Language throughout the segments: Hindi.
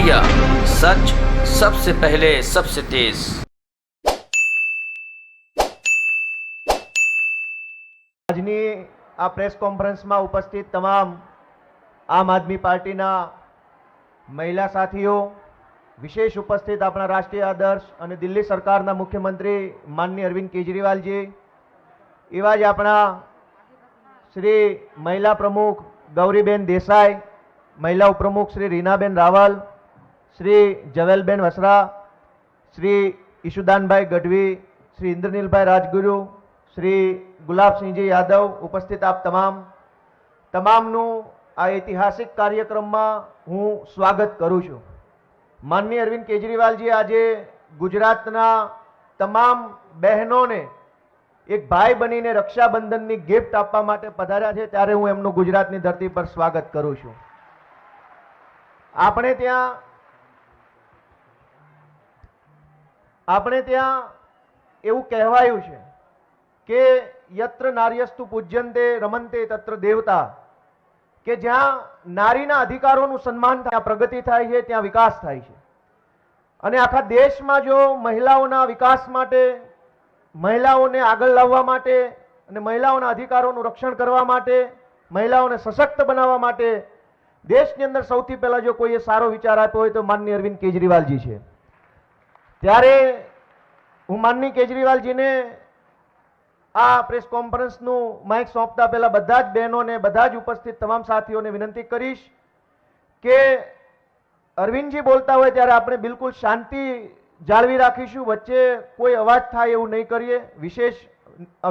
इंडिया, सच सबसे पहले सबसे तेज। આજની આ પ્રેસ કોન્ફરન્સમાં ઉપસ્થિત તમામ આમ આદમી પાર્ટીના મહિલા સાથીઓ, વિશેષ ઉપસ્થિત આપણા રાષ્ટ્રીય આદર્શ અને દિલ્હી સરકારના મુખ્યમંત્રી માનનીય અરવિંદ કેજરીવાલજી, એવા જ આપણા શ્રી મહિલા પ્રમુખ ગૌરીબેન દેસાઈ, મહિલા ઉપપ્રમુખ શ્રી રીનાબેન રાવલ, શ્રી જવેલબેન વસરા, શ્રી ઈશુદાનભાઈ ગઢવી, શ્રી ઇન્દ્રનીલભાઈ રાજગુરુ, श्री गुलाब सिंह जी यादव, उपस्थित आप तमामनु आ ऐतिहासिक कार्यक्रम में हूँ स्वागत करूँ छूँ। माननीय अरविंद केजरीवाल जी आज गुजरातना तमाम बहनों ने एक भाई बनी ने रक्षाबंधन की गिफ्ट आपवा माटे पधार्या छे, त्यारे हूँ एमनु गुजरातनी धरती पर स्वागत करूँ छूँ। आपणे त्यां एवुं कहेवायुं छे के यत्र नार्यस्तु पूज्यन्ते रमन्ते तत्र देवता, के ज्यां नारीना अधिकारोनुं सन्मान थाय, प्रगति थाय छे, त्यां विकास थाय छे। अने आखा देशमां जो महिलाओना विकास माटे, महिलाओने आगळ लाववा माटे अने महिलाओना अधिकारोनुं रक्षण करवा माटे, महिलाओने सशक्त बनाववा माटे देशनी अंदर सौथी पहेला जो कोईए सारो विचार आप्यो होय तो माननीय अरविंद केजरीवालजी छे। त्यारे हुं माननीय केजरीवालजीने आ प्रेस कॉन्फ्रेंस नु माइक सौंपता पहला बधा ज बहनों ने, बधा ज उपस्थित तमाम साथीओं ने विनंती करीश के अरविंद जी बोलता होय त्यारे आपणे बिल्कुल शांति जाळवी राखीशुं, वच्चे कोई अवाज थाय एवुं नहीं करीए। विशेष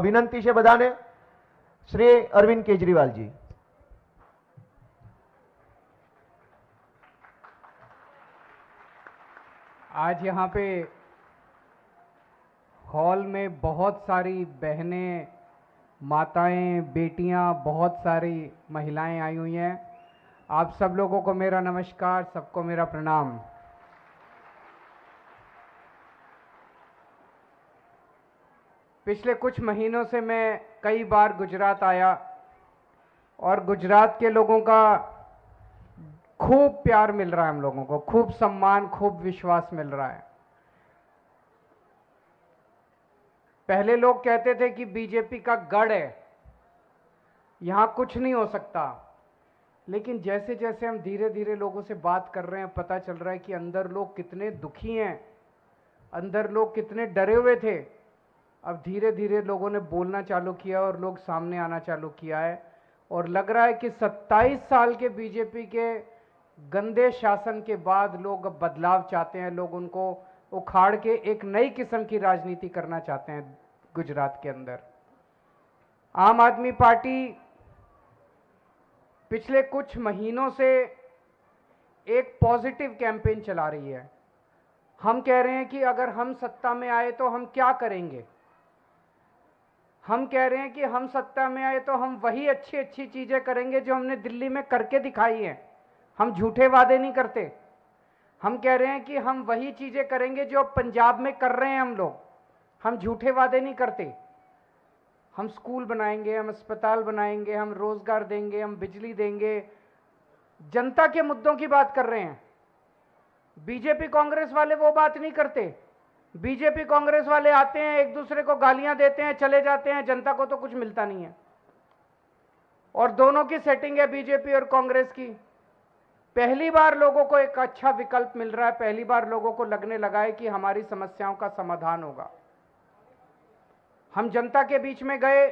विनंती छे बधाने। श्री अरविंद केजरीवाल जी। आज यहाँ पे हॉल में बहुत सारी बहनें, माताएं, बेटियां, बहुत सारी महिलाएं आई हुई हैं। आप सब लोगों को मेरा नमस्कार, सबको मेरा प्रणाम। पिछले कुछ महीनों से मैं कई बार गुजरात आया और गुजरात के लोगों का खूब प्यार मिल रहा है, हम लोगों को खूब सम्मान, खूब विश्वास मिल रहा है। पहले लोग कहते थे कि बीजेपी का गढ़ है, यहां कुछ नहीं हो सकता, लेकिन जैसे जैसे हम धीरे धीरे लोगों से बात कर रहे हैं, पता चल रहा है कि अंदर लोग कितने दुखी हैं, अंदर लोग कितने डरे हुए थे। अब धीरे धीरे लोगों ने बोलना चालू किया और लोग सामने आना चालू किया है, और लग रहा है कि 27 साल के बीजेपी के गंदे शासन के बाद लोग अब बदलाव चाहते हैं। लोग उनको उखाड़ के एक नई किस्म की राजनीति करना चाहते हैं गुजरात के अंदर। आम आदमी पार्टी पिछले कुछ महीनों से एक पॉजिटिव कैंपेन चला रही है। हम कह रहे हैं कि अगर हम सत्ता में आए तो हम क्या करेंगे। हम कह रहे हैं कि हम सत्ता में आए तो हम वही अच्छी अच्छी चीजें करेंगे जो हमने दिल्ली में करके दिखाई है। हम झूठे वादे नहीं करते। हम कह रहे हैं कि हम वही चीजें करेंगे जो पंजाब में कर रहे हैं हम लोग। हम झूठे वादे नहीं करते। हम स्कूल बनाएंगे, हम अस्पताल बनाएंगे, हम रोजगार देंगे, हम बिजली देंगे। जनता के मुद्दों की बात कर रहे हैं। बीजेपी कांग्रेस वाले वो बात नहीं करते। बीजेपी कांग्रेस वाले आते हैं, एक दूसरे को गालियां देते हैं, चले जाते हैं, जनता को तो कुछ मिलता नहीं है। और दोनों की सेटिंग है बीजेपी और कांग्रेस की। पहली बार लोगों को एक अच्छा विकल्प मिल रहा है। पहली बार लोगों को लगने लगा है कि हमारी समस्याओं का समाधान होगा। हम जनता के बीच में गए,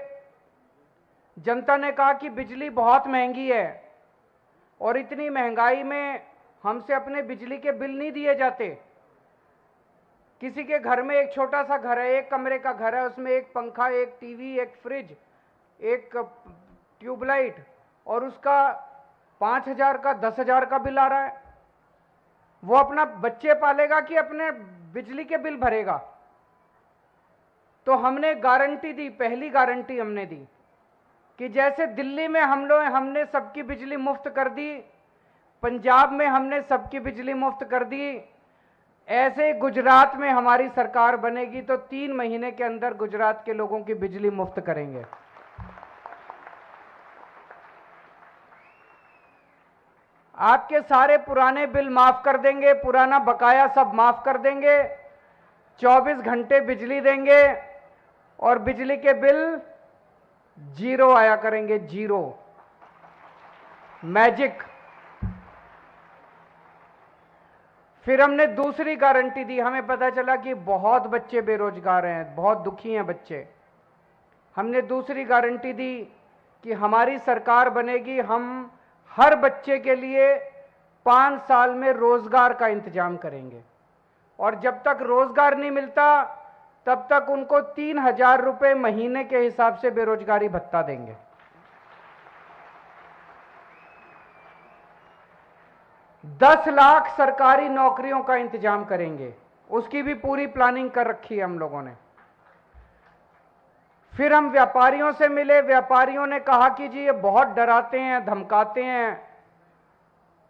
जनता ने कहा कि बिजली बहुत महंगी है और इतनी महंगाई में हमसे अपने बिजली के बिल नहीं दिए जाते। किसी के घर में एक छोटा सा घर है, एक कमरे का घर है, उसमें एक पंखा, एक टीवी, एक फ्रिज, एक ट्यूबलाइट, और उसका 5,000 का 10,000 का बिल आ रहा है। वो अपना बच्चे पालेगा कि अपने बिजली के बिल भरेगा। तो हमने गारंटी दी, पहली गारंटी हमने दी कि जैसे दिल्ली में हमने सबकी बिजली मुफ्त कर दी, पंजाब में हमने सबकी बिजली मुफ्त कर दी, ऐसे गुजरात में हमारी सरकार बनेगी तो 3 महीने के अंदर गुजरात के लोगों की बिजली मुफ्त करेंगे। आपके सारे पुराने बिल माफ कर देंगे, पुराना बकाया सब माफ कर देंगे, 24 घंटे बिजली देंगे और बिजली के बिल जीरो आया करेंगे, जीरो, मैजिक। फिर हमने दूसरी गारंटी दी। हमें पता चला कि बहुत बच्चे बेरोजगार हैं, बहुत दुखी हैं बच्चे। हमने दूसरी गारंटी दी कि हमारी सरकार बनेगी, हम हर बच्चे के लिए 5 साल में रोजगार का इंतजाम करेंगे और जब तक रोजगार नहीं मिलता तब तक उनको 3,000 रुपए महीने के हिसाब से बेरोजगारी भत्ता देंगे। दस लाख सरकारी नौकरियों का इंतजाम करेंगे, उसकी भी पूरी प्लानिंग कर रखी है हम लोगों ने। फिर हम व्यापारियों से मिले। व्यापारियों ने कहा कि जी ये बहुत डराते हैं, धमकाते हैं,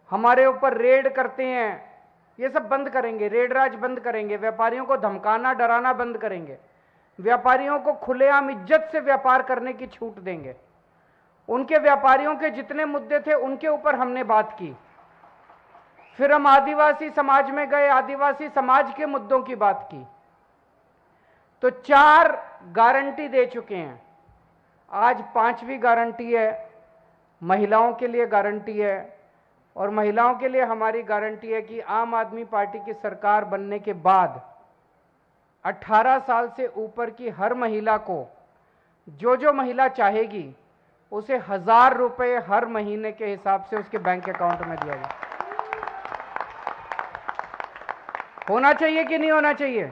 हमारे ऊपर रेड करते हैं। ये सब बंद करेंगे, रेड राज बंद करेंगे, व्यापारियों को धमकाना डराना बंद करेंगे, व्यापारियों को खुलेआम इज्जत से व्यापार करने की छूट देंगे। उनके व्यापारियों के जितने मुद्दे थे उनके ऊपर हमने बात की। फिर हम आदिवासी समाज में गए, आदिवासी समाज के मुद्दों की बात की। तो 4 गारंटी दे चुके हैं। आज 5वीं गारंटी है, महिलाओं के लिए गारंटी है। और महिलाओं के लिए हमारी गारंटी है कि आम आदमी पार्टी की सरकार बनने के बाद 18 साल से ऊपर की हर महिला को, जो महिला चाहेगी, उसे 1,000 रुपए हर महीने के हिसाब से उसके बैंक अकाउंट में दिया जाए। होना चाहिए कि नहीं होना चाहिए?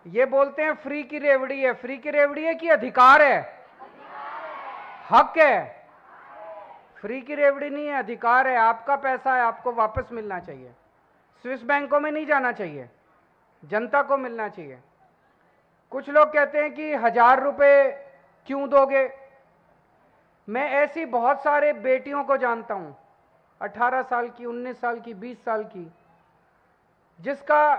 ये बोलते हैं फ्री की रेवड़ी है। फ्री की रेवड़ी है कि अधिकार है? हक है। फ्री की रेवड़ी नहीं है, अधिकार है। आपका पैसा है, आपको वापस मिलना चाहिए। स्विस बैंकों में नहीं जाना चाहिए, जनता को मिलना चाहिए। कुछ लोग कहते हैं कि 1,000 रुपए क्यों दोगे? मैं ऐसी बहुत सारे बेटियों को जानता हूं, 18 साल की, 19 साल की, 20 साल की, जिसका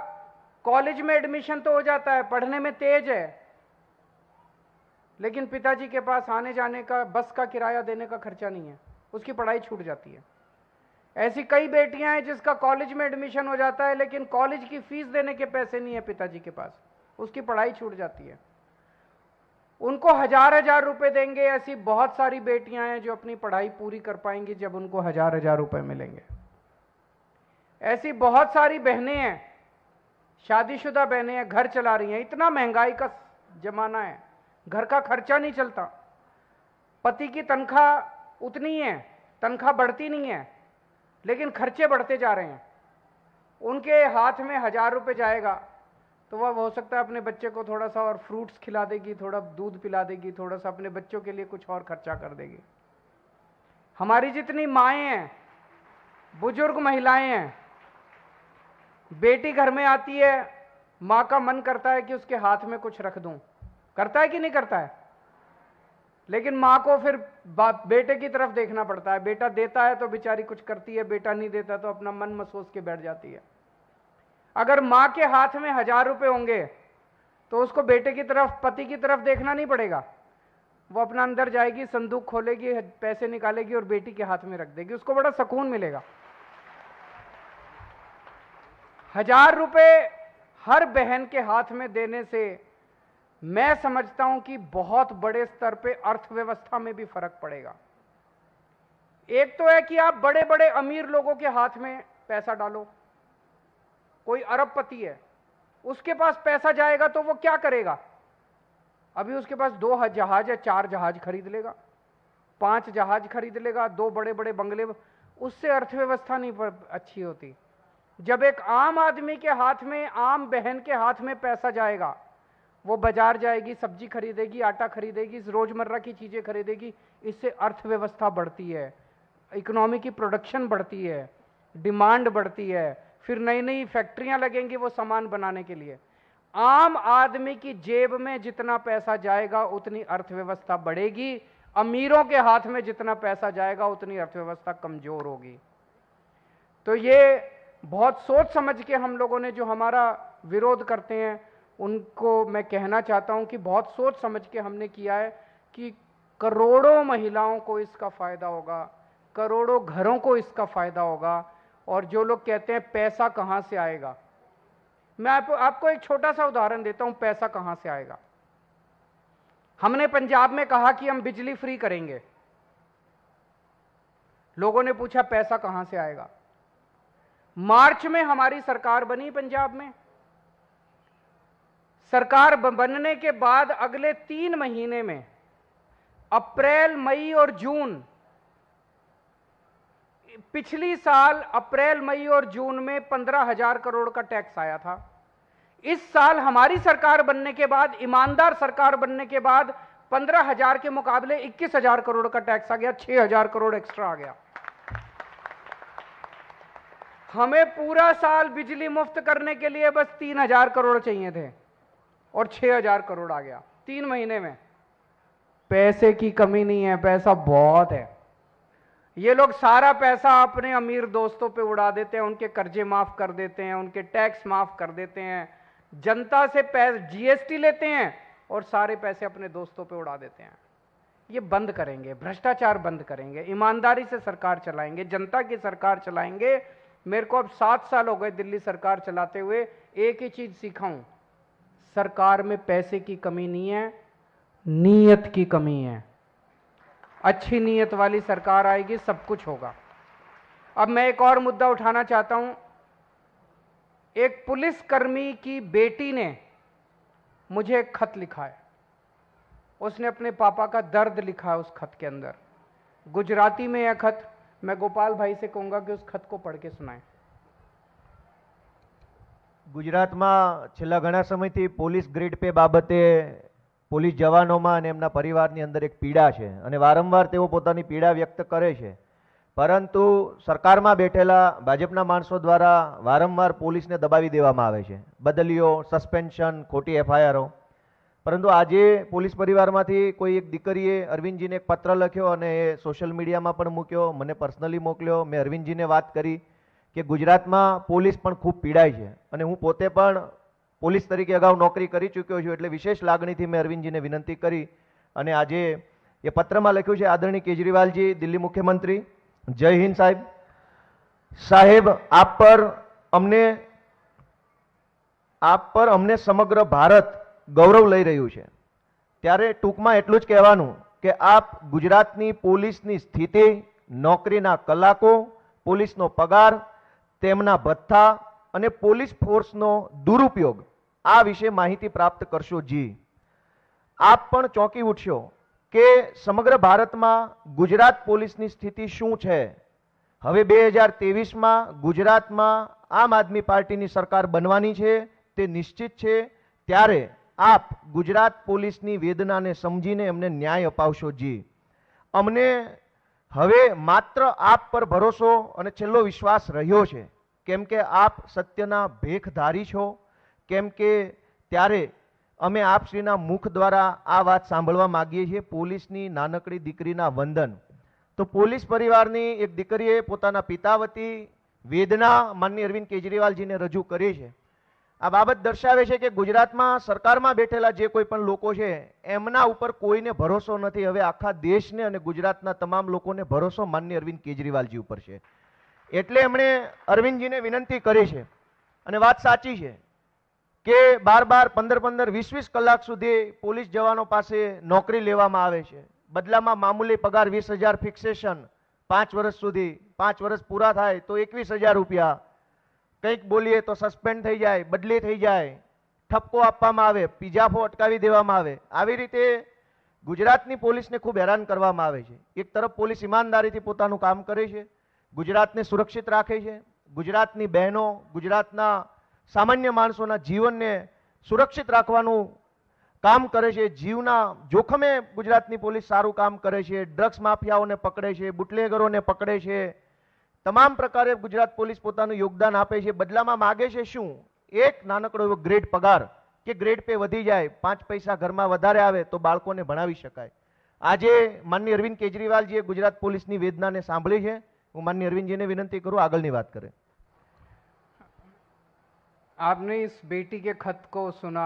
कॉलेज में एडमिशन तो हो जाता है, पढ़ने में तेज है, लेकिन पिताजी के पास आने जाने का, बस का किराया देने का खर्चा नहीं है, उसकी पढ़ाई छूट जाती है। ऐसी कई बेटियां हैं जिसका कॉलेज में एडमिशन हो जाता है, लेकिन कॉलेज की फीस देने के पैसे नहीं है पिताजी के पास, उसकी पढ़ाई छूट जाती है। उनको 1,000 रुपए देंगे। ऐसी बहुत सारी बेटियां हैं जो अपनी पढ़ाई पूरी कर पाएंगी जब उनको 1,000 रुपए मिलेंगे। ऐसी बहुत सारी बहनें हैं, शादीशुदा बहनें हैं, घर चला रही हैं। इतना महंगाई का जमाना है, घर का खर्चा नहीं चलता, पति की तनख्वाह उतनी है, तनख्वाह बढ़ती नहीं है, लेकिन खर्चे बढ़ते जा रहे हैं। उनके हाथ में 1,000 रुपए जाएगा तो वह हो सकता है अपने बच्चे को थोड़ा सा और फ्रूट्स खिला देगी, थोड़ा दूध पिला देगी, थोड़ा सा अपने बच्चों के लिए कुछ और खर्चा कर देगी। हमारी जितनी माएँ हैं, बुजुर्ग महिलाएं हैं, बेटी घर में आती है, माँ का मन करता है कि उसके हाथ में कुछ रख दूं, करता है कि नहीं करता है? लेकिन माँ को फिर बेटे की तरफ देखना पड़ता है। बेटा देता है तो बेचारी कुछ करती है, बेटा नहीं देता तो अपना मन महसूस के बैठ जाती है। अगर माँ के हाथ में 1,000 रुपए होंगे तो उसको बेटे की तरफ, पति की तरफ देखना नहीं पड़ेगा। वो अपना अंदर जाएगी, संदूक खोलेगी, पैसे निकालेगी और बेटी के हाथ में रख देगी, उसको बड़ा सुकून मिलेगा। 1,000 रुपए हर बहन के हाथ में देने से मैं समझता हूं कि बहुत बड़े स्तर पे अर्थव्यवस्था में भी फर्क पड़ेगा। एक तो है कि आप बड़े बड़े अमीर लोगों के हाथ में पैसा डालो। कोई अरबपति है, उसके पास पैसा जाएगा तो वो क्या करेगा? अभी उसके पास 2 जहाज है, 4 जहाज खरीद लेगा, 5 जहाज खरीद लेगा, 2 बड़े बड़े बंगले। उससे अर्थव्यवस्था नहीं अच्छी होती। जब एक आम आदमी के हाथ में, आम बहन के हाथ में पैसा जाएगा, वो बाजार जाएगी, सब्जी खरीदेगी, आटा खरीदेगी, रोजमर्रा की चीजें खरीदेगी, इससे अर्थव्यवस्था बढ़ती है, इकोनॉमी की प्रोडक्शन बढ़ती है, डिमांड बढ़ती है, फिर नई नई फैक्ट्रियां लगेंगी वो सामान बनाने के लिए। आम आदमी की जेब में जितना पैसा जाएगा उतनी अर्थव्यवस्था बढ़ेगी, अमीरों के हाथ में जितना पैसा जाएगा उतनी अर्थव्यवस्था कमजोर होगी। तो ये बहुत सोच समझ के हम लोगों ने, जो हमारा विरोध करते हैं उनको मैं कहना चाहता हूं कि बहुत सोच समझ के हमने किया है कि करोड़ों महिलाओं को इसका फायदा होगा, करोड़ों घरों को इसका फायदा होगा। और जो लोग कहते हैं पैसा कहां से आएगा, मैं आपको एक छोटा सा उदाहरण देता हूं, पैसा कहां से आएगा। हमने पंजाब में कहा कि हम बिजली फ्री करेंगे, लोगों ने पूछा पैसा कहां से आएगा। मार्च में हमारी सरकार बनी पंजाब में, सरकार बनने के बाद अगले 3 महीने में अप्रैल, मई और जून, पिछली साल अप्रैल, मई और जून में 15,000 करोड़ का टैक्स आया था। इस साल हमारी सरकार बनने के बाद, ईमानदार सरकार बनने के बाद 15,000 के मुकाबले 21,000 करोड़ का टैक्स आ गया, 6,000 करोड़ एक्स्ट्रा आ गया। हमें पूरा साल बिजली मुफ्त करने के लिए बस 3,000 करोड़ चाहिए थे और 6,000 करोड़ आ गया 3 महीने में। पैसे की कमी नहीं है, पैसा बहुत है। ये लोग सारा पैसा अपने अमीर दोस्तों पे उड़ा देते हैं, उनके कर्जे माफ कर देते हैं, उनके टैक्स माफ कर देते हैं, जनता से जीएसटी लेते हैं और सारे पैसे अपने दोस्तों पे उड़ा देते हैं। ये बंद करेंगे, भ्रष्टाचार बंद करेंगे, ईमानदारी से सरकार चलाएंगे, जनता की सरकार चलाएंगे। मेरे को अब 7 साल हो गए दिल्ली सरकार चलाते हुए, एक ही चीज सीखा हूं, सरकार में पैसे की कमी नहीं है, नीयत की कमी है। अच्छी नीयत वाली सरकार आएगी, सब कुछ होगा। अब मैं एक और मुद्दा उठाना चाहता हूं। एक पुलिसकर्मी की बेटी ने मुझे एक खत लिखा है, उसने अपने पापा का दर्द लिखा है उस खत के अंदर, गुजराती में यह खत। मैं गोपाल भाई से कहूंगा कि उस खत को पढ़ के सुनाएं। ગુજરાતમાં છેલ્લા ઘણા સમયથી પોલીસ ગ્રેડ પે બાબતે પોલીસ જવાનોમાં અને એમના પરિવારની અંદર એક પીડા છે અને વારંવાર તેઓ પોતાની પીડા વ્યક્ત કરે છે, પરંતુ સરકારમાં બેઠેલા ભાજપના માણસો દ્વારા વારંવાર પોલીસને દબાવી દેવામાં આવે છે, બદલીઓ, સસ્પેન્શન, ખોટી એફઆઈઆરો। પરંતુ આજે પોલીસ પરિવારમાંથી કોઈ એક દીકરીએ અરવિંદજીને એક પત્ર લખ્યો અને એ સોશિયલ મીડિયામાં પણ મૂક્યો, મને પર્સનલી મોકલ્યો। મેં અરવિંદજીને વાત કરી કે ગુજરાતમાં પોલીસ પણ ખૂબ પીડાય છે અને હું પોતે પણ પોલીસ તરીકે અગાઉ નોકરી કરી ચૂક્યો છું, એટલે વિશેષ લાગણીથી મેં અરવિંદજીને વિનંતી કરી અને આજે એ પત્રમાં લખ્યું છે, આદરણીય કેજરીવાલજી, દિલ્હી મુખ્યમંત્રી, જય હિન્દ સાહેબ। સાહેબ, આપ પર અમને સમગ્ર ભારત ગૌરવ લઈ રહ્યું છે, ત્યારે ટૂંકમાં એટલું જ કહેવાનું કે આપ ગુજરાતની પોલીસની સ્થિતિ, નોકરીના કલાકો, પોલીસનો પગાર, તેમના ભથ્થા અને પોલીસ ફોર્સનો દુરુપયોગ આ વિશે માહિતી પ્રાપ્ત કરશો જી। આપ પણ ચોંકી ઉઠશો કે સમગ્ર ભારતમાં ગુજરાત પોલીસની સ્થિતિ શું છે। હવે 2023માં ગુજરાતમાં આમ આદમી પાર્ટીની સરકાર બનવાની છે, તે નિશ્ચિત છે, ત્યારે આપ ગુજરાત પોલીસની વેદનાને સમજીને એમને ન્યાય અપાવશો જી। અમને હવે માત્ર આપ પર ભરોસો અને છેલ્લો વિશ્વાસ રહ્યો છે, કેમ કે આપ સત્યના ભેખધારી છો, કેમ કે ત્યારે અમે આપશ્રીના મુખ દ્વારા આ વાત સાંભળવા માંગીએ છીએ, પોલીસની નાનકડી દીકરીના વંદન। તો પોલીસ પરિવારની એક દીકરીએ પોતાના પિતા વતી વેદના માનનીય અરવિંદ કેજરીવાલજીને રજૂ કરી છે। આ બાબત દર્શાવે છે કે ગુજરાતમાં સરકારમાં બેઠેલા જે કોઈ પણ લોકો છે એમના ઉપર કોઈને ભરોસો નથી। હવે આખા દેશને અને ગુજરાતના તમામ લોકોને ભરોસો માનનીય અરવિંદ કેજરીવાલજી ઉપર છે, એટલે એમણે અરવિંદજીને વિનંતી કરી છે। અને વાત સાચી છે કે 12-12, 15-15, 20-20 કલાક સુધી પોલીસ જવાનો પાસે નોકરી લેવામાં આવે છે, બદલામાં મામૂલી પગાર 20,000 ફિક્સેશન 5 વર્ષ સુધી, 5 વર્ષ પૂરા થાય તો 21,000 રૂપિયા, કંઈક બોલીએ તો સસ્પેન્ડ થઈ જાય, બદલી થઈ જાય, ઠપકો આપવામાં આવે, પીજાફો અટકાવી દેવામાં આવે। આવી રીતે ગુજરાતની પોલીસને ખૂબ હેરાન કરવામાં આવે છે। એક તરફ પોલીસ ઈમાનદારીથી પોતાનું કામ કરે છે, ગુજરાતને સુરક્ષિત રાખે છે, ગુજરાતની બહેનો, ગુજરાતના સામાન્ય માણસોના જીવનને સુરક્ષિત રાખવાનું કામ કરે છે, જીવના જોખમે ગુજરાતની પોલીસ સારું કામ કરે છે, ડ્રગ્સ માફિયાઓને પકડે છે, બુટલેગરોને પકડે છે, તમામ પ્રકારે ગુજરાત પોલીસ પોતાનું યોગદાન આપે છે। બદલામાં માગે છે શું? એક નાનકડો એવો ગ્રેડ પગાર કે ગ્રેડ પે વધી જાય, 5 પૈસા ઘરમાં વધારે આવે તો બાળકોને ભણાવી શકાય। આજે માનનીય અરવિંદ કેજરીવાલજીએ ગુજરાત પોલીસની વેદનાને સાંભળી છે। હું માનનીય અરવિંદજીને વિનંતી કરું આગળની વાત કરે। आपने इस बेटी के खत को सुना।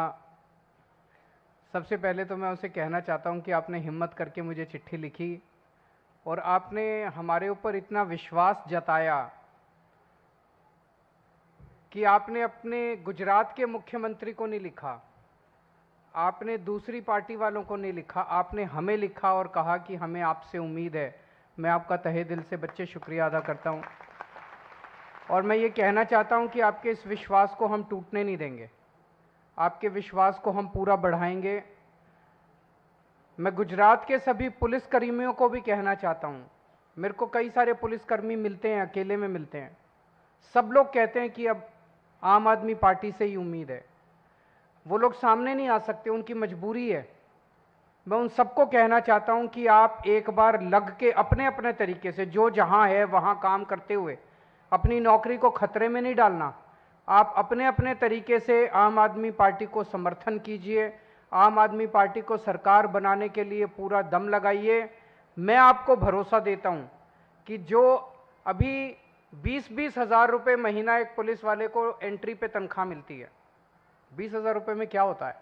सबसे पहले तो मैं उसे कहना चाहता हूं कि आपने हिम्मत करके मुझे चिट्ठी लिखी और आपने हमारे ऊपर इतना विश्वास जताया कि आपने अपने गुजरात के मुख्यमंत्री को नहीं लिखा, आपने दूसरी पार्टी वालों को नहीं लिखा, आपने हमें लिखा और कहा कि हमें आपसे उम्मीद है। मैं आपका तहे दिल से बच्चे शुक्रिया अदा करता हूं और मैं ये कहना चाहता हूं कि आपके इस विश्वास को हम टूटने नहीं देंगे, आपके विश्वास को हम पूरा बढ़ाएंगे। मैं गुजरात के सभी पुलिसकर्मियों को भी कहना चाहता हूं, मेरे को कई सारे पुलिसकर्मी मिलते हैं, अकेले में मिलते हैं, सब लोग कहते हैं कि अब आम आदमी पार्टी से ही उम्मीद है। वो लोग सामने नहीं आ सकते, उनकी मजबूरी है। मैं उन सबको कहना चाहता हूं कि आप एक बार लग के अपने अपने तरीके से जो जहां है वहां काम करते हुए अपनी नौकरी को खतरे में नहीं डालना। आप अपने अपने तरीके से आम आदमी पार्टी को समर्थन कीजिए, आम आदमी पार्टी को सरकार बनाने के लिए पूरा दम लगाइए। मैं आपको भरोसा देता हूं कि जो अभी 20-20 हज़ार रुपये महीना एक पुलिस वाले को एंट्री पे तनख्वाह मिलती है, 20 हज़ार रुपये में क्या होता है?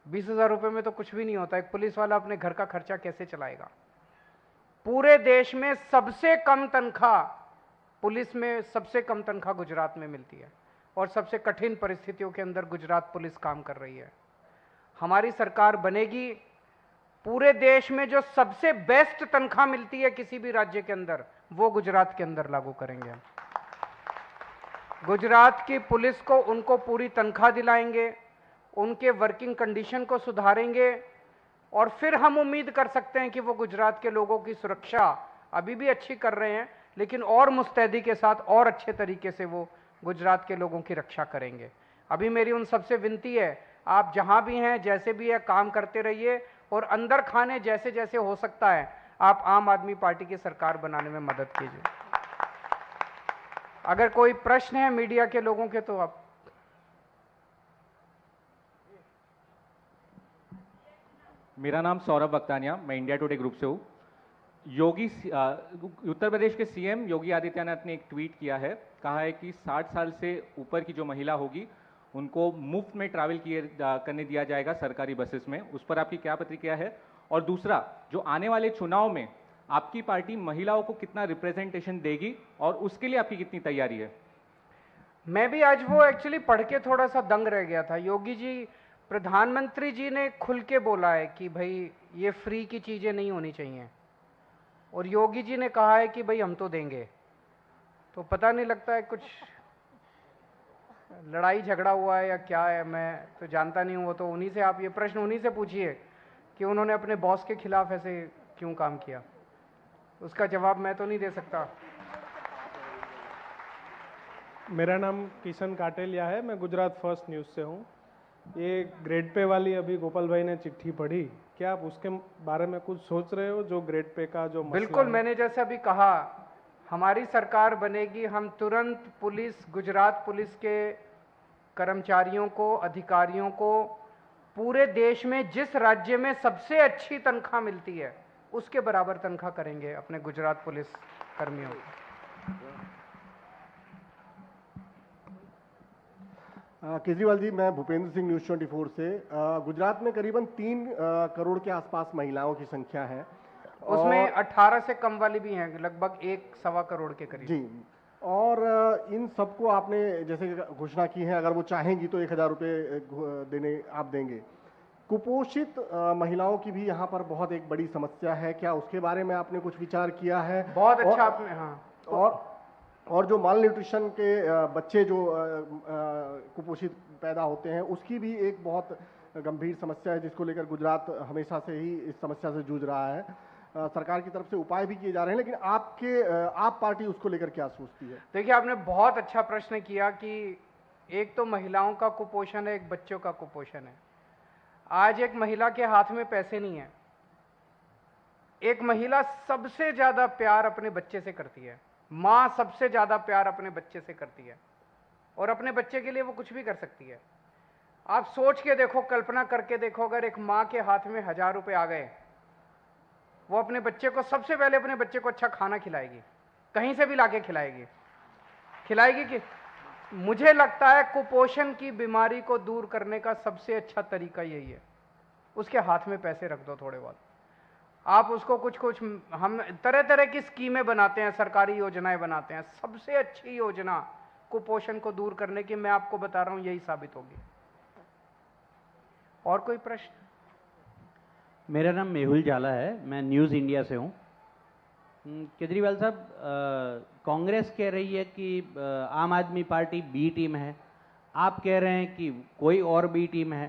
20 हज़ार रुपये में तो कुछ भी नहीं होता। एक पुलिस वाला अपने घर का खर्चा कैसे चलाएगा? पूरे देश में सबसे कम तनख्वाह पुलिस में, सबसे कम तनख्वाह गुजरात में मिलती है और सबसे कठिन परिस्थितियों के अंदर गुजरात पुलिस काम कर रही है। हमारी सरकार बनेगी, पूरे देश में जो सबसे बेस्ट तनख्वाह मिलती है किसी भी राज्य के अंदर, वो गुजरात के अंदर लागू करेंगे। गुजरात की पुलिस को उनको पूरी तनख्वाह दिलाएंगे, उनके वर्किंग कंडीशन को सुधारेंगे और फिर हम उम्मीद कर सकते हैं कि वो गुजरात के लोगों की सुरक्षा अभी भी अच्छी कर रहे हैं, लेकिन और मुस्तैदी के साथ और अच्छे तरीके से वो गुजरात के लोगों की रक्षा करेंगे। अभी मेरी उन सबसे विनती है, आप जहां भी हैं, जैसे भी है, काम करते रहिए और अंदर खाने जैसे जैसे हो सकता है आप आम आदमी पार्टी की सरकार बनाने में मदद कीजिए। अगर कोई प्रश्न है मीडिया के लोगों के तो आप। मेरा नाम सौरभ बक्तानिया, मैं इंडिया टुडे ग्रुप से हूँ। उत्तर प्रदेश के सीएम योगी आदित्यनाथ ने एक ट्वीट किया है, कहा है कि 60 साल से ऊपर की जो महिला होगी उनको मुफ्त में ट्रैवल करने दिया जाएगा सरकारी बसेस में। उस पर आपकी क्या प्रतिक्रिया है? और दूसरा, जो आने वाले चुनाव में आपकी पार्टी महिलाओं को कितना रिप्रेजेंटेशन देगी और उसके लिए आपकी कितनी तैयारी है? मैं भी आज वो एक्चुअली पढ़ के थोड़ा सा दंग रह गया था। योगी जी, प्रधानमंत्री जी ने खुल के बोला है कि भाई ये फ्री की चीजें नहीं होनी चाहिए, और योगी जी ने कहा है कि भाई हम तो देंगे। तो पता नहीं लगता है कुछ लड़ाई झगड़ा हुआ है या क्या है, मैं तो जानता नहीं हूँ। वो तो उन्हीं से, आप ये प्रश्न उन्हीं से पूछिए कि उन्होंने अपने बॉस के खिलाफ ऐसे क्यों काम किया, उसका जवाब मैं तो नहीं दे सकता। मेरा नाम किशन काटेलिया है, मैं गुजरात फर्स्ट न्यूज़ से हूँ। ये ग्रेड पे वाली अभी गोपाल भाई ने चिट्ठी पढ़ी, क्या आप उसके बारे में कुछ सोच रहे हो? जो ग्रेड पे का जो बिल्कुल, मैंने जैसे अभी कहा, हमारी सरकार बनेगी, हम तुरंत गुजरात पुलिस के कर्मचारियों को, अधिकारियों को पूरे देश में जिस राज्य में सबसे अच्छी तनख्वाह मिलती है उसके बराबर तनख्वाह करेंगे अपने गुजरात पुलिस कर्मियों को। केजरीवाल जी, मैं भूपेंद्र सिंह, न्यूज़ 24 से। गुजरात में करीबन 3 करोड़ के आसपास महिलाओं की संख्या है, उसमें 18 से कम वाली भी हैं, लगभग 1-1.25 करोड़ के करीब जी। और इन सबको आपने जैसे घोषणा की है, अगर वो चाहेंगी तो 1000 रुपये देने आप देंगे। कुपोषित महिलाओं की भी यहाँ पर बहुत एक बड़ी समस्या है, क्या उसके बारे में आपने कुछ विचार किया है? बहुत अच्छा आपने, हाँ। और जो माल न्यूट्रिशन के बच्चे जो कुपोषित पैदा होते हैं, उसकी भी एक बहुत गंभीर समस्या है, जिसको लेकर गुजरात हमेशा से ही इस समस्या से जूझ रहा है। सरकार की तरफ से उपाय भी किए जा रहे हैं, लेकिन आप पार्टी उसको लेकर क्या सोचती है? देखिए, आपने बहुत अच्छा प्रश्न किया कि एक तो महिलाओं का कुपोषण है, एक बच्चों का कुपोषण है। आज एक महिला के हाथ में पैसे नहीं है, एक महिला सबसे ज्यादा प्यार अपने बच्चे से करती है। माँ सबसे ज्यादा प्यार अपने बच्चे से करती है और अपने बच्चे के लिए वो कुछ भी कर सकती है। आप सोच के देखो, कल्पना करके देखो, अगर एक माँ के हाथ में 1000 रुपए आ गए, वो अपने बच्चे को, सबसे पहले अपने बच्चे को अच्छा खाना खिलाएगी, कहीं से भी लाके खिलाएगी कि मुझे लगता है कुपोषण की बीमारी को दूर करने का सबसे अच्छा तरीका यही है, उसके हाथ में पैसे रख दो थोड़े बहुत। आप उसको कुछ कुछ, हम तरह तरह की स्कीमें बनाते हैं, सरकारी योजनाएं बनाते हैं। सबसे अच्छी योजना कुपोषण को दूर करने की मैं आपको बता रहा हूं यही साबित होगी। और कोई प्रश्न? मेरा नाम मेहुल जाला है, मैं न्यूज़ इंडिया से हूँ। केजरीवाल साहब, कांग्रेस कह रही है कि आम आदमी पार्टी बी टीम है, आप कह रहे हैं कि कोई और बी टीम है,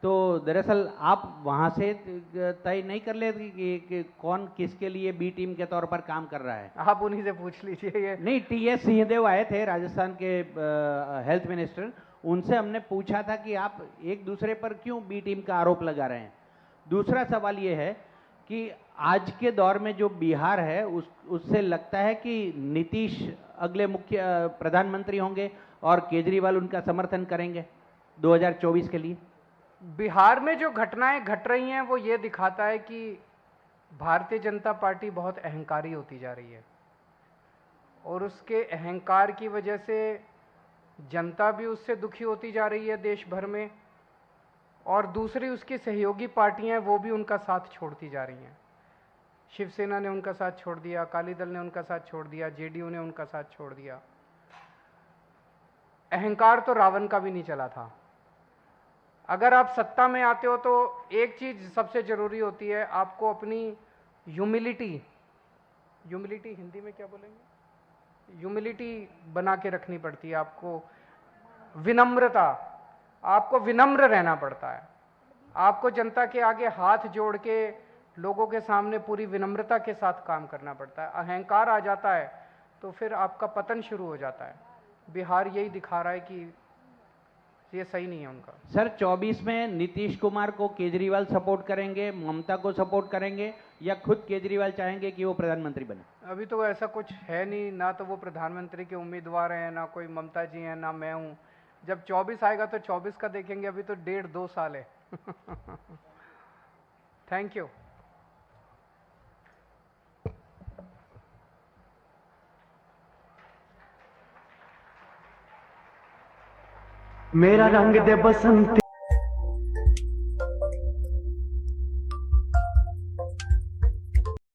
तो दरअसल आप वहाँ से तय नहीं कर लेते कि कौन किसके लिए बी टीम के तौर पर काम कर रहा है? आप उन्हीं से पूछ लीजिए। ये नहीं, टी.एस. सिंहदेव आए थे, राजस्थान के हेल्थ मिनिस्टर, उनसे हमने पूछा था कि आप एक दूसरे पर क्यों बी टीम का आरोप लगा रहे हैं। दूसरा सवाल ये है कि आज के दौर में जो बिहार है उससे लगता है कि नीतीश अगले मुख्य प्रधानमंत्री होंगे और केजरीवाल उनका समर्थन करेंगे 2024 के लिए। बिहार में जो घटनाएं घट रही हैं वो ये दिखाता है कि भारतीय जनता पार्टी बहुत अहंकारी होती जा रही है और उसके अहंकार की वजह से जनता भी उससे दुखी होती जा रही है देश भर में, और दूसरी उसकी सहयोगी पार्टियां वो भी उनका साथ छोड़ती जा रही हैं। शिवसेना ने उनका साथ छोड़ दिया, अकाली दल ने उनका साथ छोड़ दिया, जेडीयू ने उनका साथ छोड़ दिया। अहंकार तो रावण का भी नहीं चला था। अगर आप सत्ता में आते हो तो एक चीज सबसे जरूरी होती है, आपको अपनी ह्यूमिलिटी हिंदी में क्या बोलेंगे, ह्यूमिलिटी बना के रखनी पड़ती है। आपको विनम्रता, आपको विनम्र रहना पड़ता है। आपको जनता के आगे हाथ जोड़ के लोगों के सामने पूरी विनम्रता के साथ काम करना पड़ता है। अहंकार आ जाता है तो फिर आपका पतन शुरू हो जाता है। बिहार यही दिखा रहा है कि ये सही नहीं है उनका। सर, 24 में नीतीश कुमार को केजरीवाल सपोर्ट करेंगे, ममता को सपोर्ट करेंगे, या खुद केजरीवाल चाहेंगे कि वो प्रधानमंत्री बने? अभी तो ऐसा कुछ है नहीं, ना तो वो प्रधानमंत्री के उम्मीदवार हैं, ना कोई ममता जी हैं, ना मैं हूं। जब 24 आएगा तो 24 का देखेंगे, अभी तो 1.5-2 साल है। Thank you. मेरा रंग दे बसंती